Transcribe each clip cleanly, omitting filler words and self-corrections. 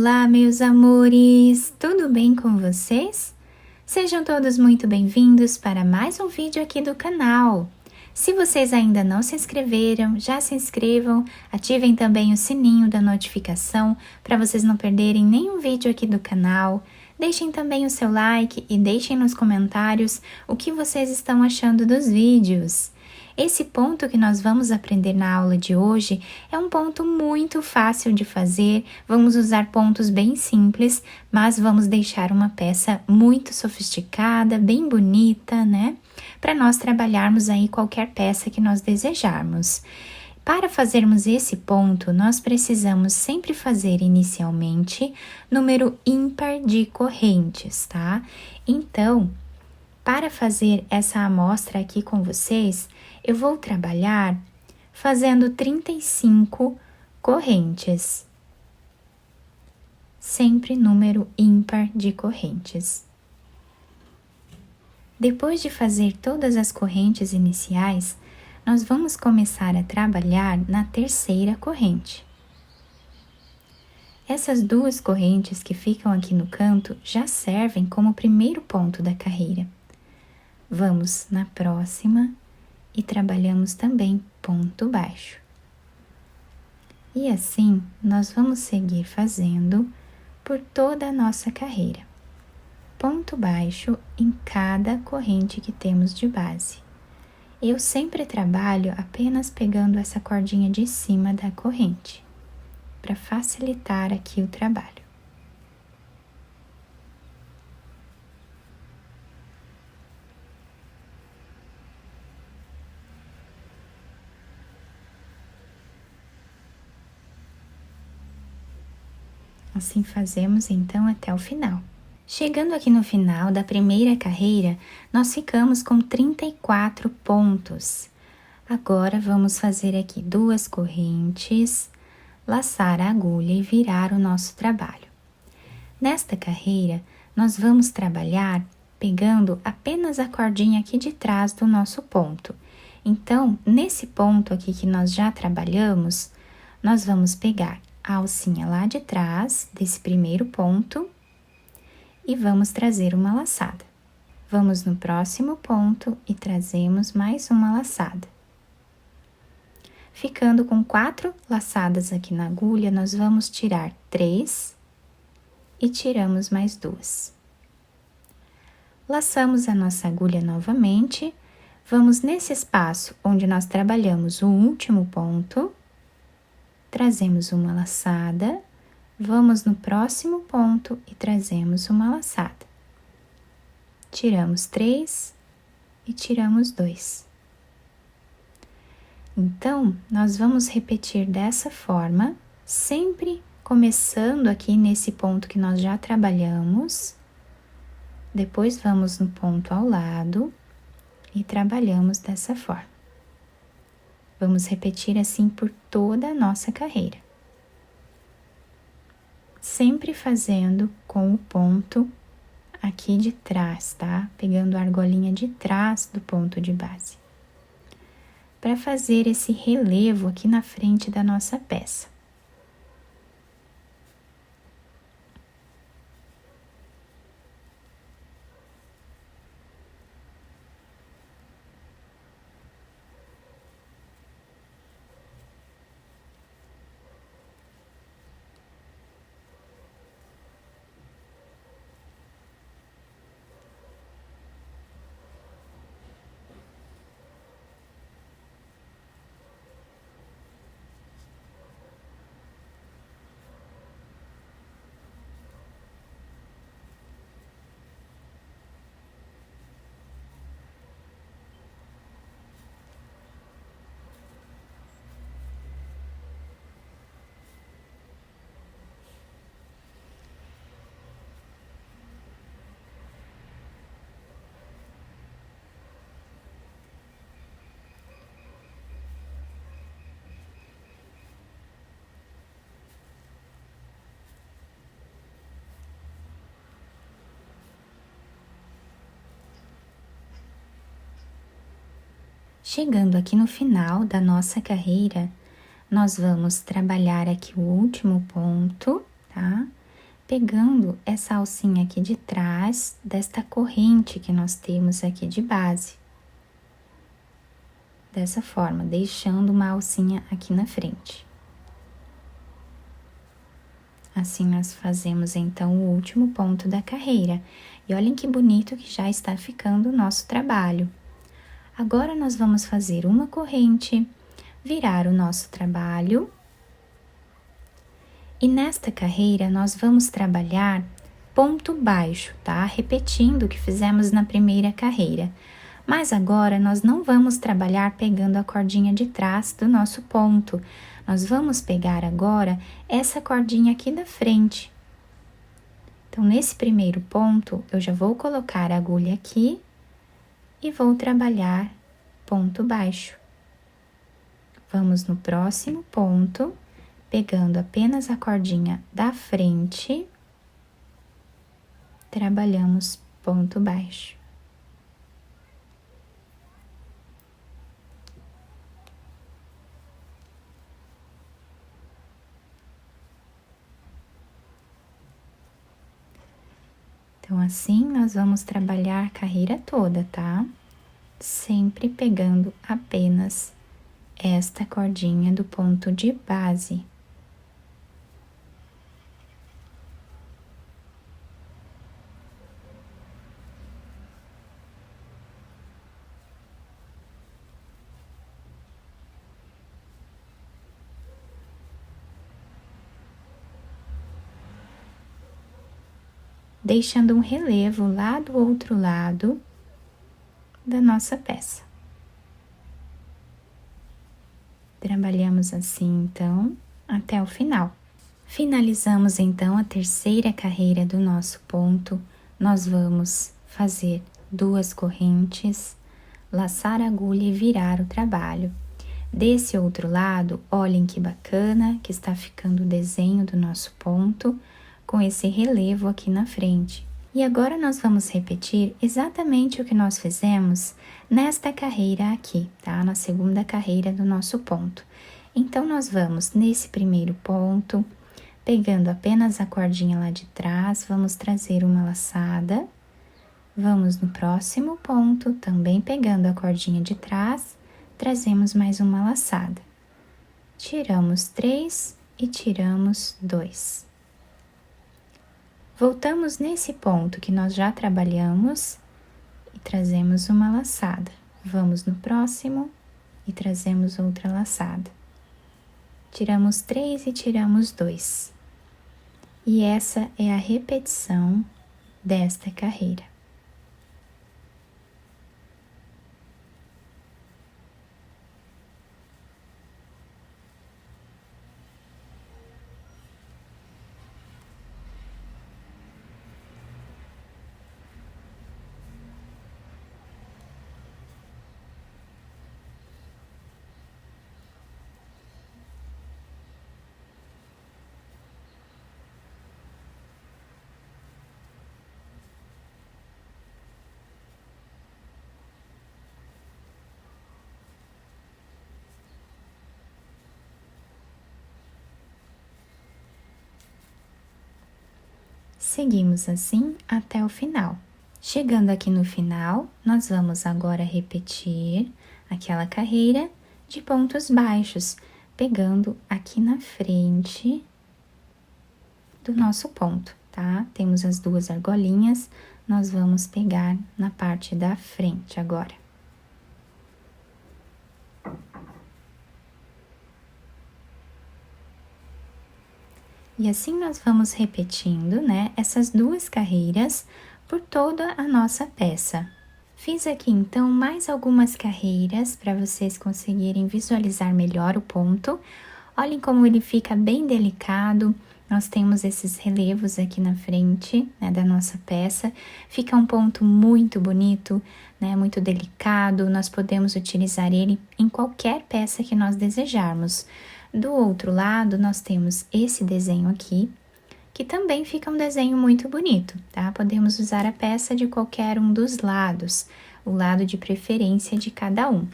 Olá, meus amores! Tudo bem com vocês? Sejam todos muito bem-vindos para mais um vídeo aqui do canal. Se vocês ainda não se inscreveram, já se inscrevam, ativem também o sininho da notificação para vocês não perderem nenhum vídeo aqui do canal. Deixem também o seu like e deixem nos comentários o que vocês estão achando dos vídeos. Esse ponto que nós vamos aprender na aula de hoje é um ponto muito fácil de fazer. Vamos usar pontos bem simples, mas vamos deixar uma peça muito sofisticada, bem bonita, né? Para nós trabalharmos aí qualquer peça que nós desejarmos. Para fazermos esse ponto, nós precisamos sempre fazer inicialmente número ímpar de correntes, tá? Então, para fazer essa amostra aqui com vocês, eu vou trabalhar fazendo 35 correntes. Sempre número ímpar de correntes. Depois de fazer todas as correntes iniciais, nós vamos começar a trabalhar na terceira corrente. Essas duas correntes que ficam aqui no canto já servem como primeiro ponto da carreira. Vamos na próxima e trabalhamos também ponto baixo. E assim, nós vamos seguir fazendo por toda a nossa carreira. Ponto baixo em cada corrente que temos de base. Eu sempre trabalho apenas pegando essa cordinha de cima da corrente, para facilitar aqui o trabalho. Assim fazemos então até o final. Chegando aqui no final da primeira carreira, nós ficamos com 34 pontos. Agora vamos fazer aqui duas correntes, laçar a agulha e virar o nosso trabalho. Nesta carreira, nós vamos trabalhar pegando apenas a cordinha aqui de trás do nosso ponto. Então, nesse ponto aqui que nós já trabalhamos, nós vamos pegar a alcinha lá de trás desse primeiro ponto e vamos trazer uma laçada. Vamos no próximo ponto e trazemos mais uma laçada. Ficando com 4 laçadas aqui na agulha, nós vamos tirar 3 e tiramos mais 2. Laçamos a nossa agulha novamente, vamos nesse espaço onde nós trabalhamos o último ponto, trazemos uma laçada, vamos no próximo ponto e trazemos uma laçada. Tiramos 3 e tiramos 2. Então, nós vamos repetir dessa forma, sempre começando aqui nesse ponto que nós já trabalhamos. Depois vamos no ponto ao lado e trabalhamos dessa forma. Vamos repetir assim por toda a nossa carreira. Sempre fazendo com o ponto aqui de trás, tá? Pegando a argolinha de trás do ponto de base. Para fazer esse relevo aqui na frente da nossa peça. Chegando aqui no final da nossa carreira, nós vamos trabalhar aqui o último ponto, tá? pegando essa alcinha aqui de trás desta corrente que nós temos aqui de base. Dessa forma, deixando uma alcinha aqui na frente. Assim, nós fazemos, então, o último ponto da carreira. E olhem que bonito que já está ficando o nosso trabalho. Agora, nós vamos fazer uma corrente, virar o nosso trabalho. E nesta carreira, nós vamos trabalhar ponto baixo, tá? Repetindo o que fizemos na primeira carreira. Mas agora, nós não vamos trabalhar pegando a cordinha de trás do nosso ponto. Nós vamos pegar agora essa cordinha aqui da frente. Então, nesse primeiro ponto, eu já vou colocar a agulha aqui e vou trabalhar ponto baixo. Vamos no próximo ponto, pegando apenas a cordinha da frente, trabalhamos ponto baixo. Então, assim, nós vamos trabalhar a carreira toda, tá? Sempre pegando apenas esta cordinha do ponto de base. Deixando um relevo lá do outro lado da nossa peça. Trabalhamos assim, então, até o final. Finalizamos, então, a terceira carreira do nosso ponto. Nós vamos fazer 2 correntes, laçar a agulha e virar o trabalho. Desse outro lado, olhem que bacana que está ficando o desenho do nosso ponto, com esse relevo aqui na frente. E agora nós vamos repetir exatamente o que nós fizemos nesta carreira aqui, tá? Na segunda carreira do nosso ponto. Então, nós vamos nesse primeiro ponto, pegando apenas a cordinha lá de trás, vamos trazer uma laçada. Vamos no próximo ponto, também pegando a cordinha de trás, trazemos mais uma laçada. Tiramos 3 e tiramos 2. Voltamos nesse ponto que nós já trabalhamos e trazemos uma laçada. Vamos no próximo e trazemos outra laçada. Tiramos 3 e tiramos 2. E essa é a repetição desta carreira. Seguimos assim até o final. Chegando aqui no final, nós vamos agora repetir aquela carreira de pontos baixos, pegando aqui na frente do nosso ponto, tá? Temos as 2 argolinhas, nós vamos pegar na parte da frente agora. E assim nós vamos repetindo, né, essas 2 carreiras por toda a nossa peça. Fiz aqui, então, mais algumas carreiras para vocês conseguirem visualizar melhor o ponto. Olhem como ele fica bem delicado. Nós temos esses relevos aqui na frente, né, da nossa peça. Fica um ponto muito bonito, né, muito delicado. Nós podemos utilizar ele em qualquer peça que nós desejarmos. Do outro lado, nós temos esse desenho aqui, que também fica um desenho muito bonito, tá? Podemos usar a peça de qualquer um dos lados, o lado de preferência de cada um.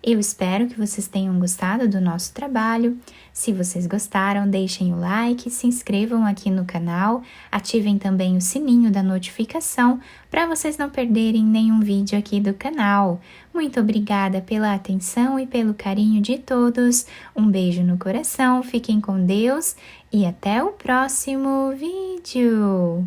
Eu espero que vocês tenham gostado do nosso trabalho. Se vocês gostaram, deixem o like, se inscrevam aqui no canal, ativem também o sininho da notificação para vocês não perderem nenhum vídeo aqui do canal. Muito obrigada pela atenção e pelo carinho de todos. Um beijo no coração, fiquem com Deus e até o próximo vídeo!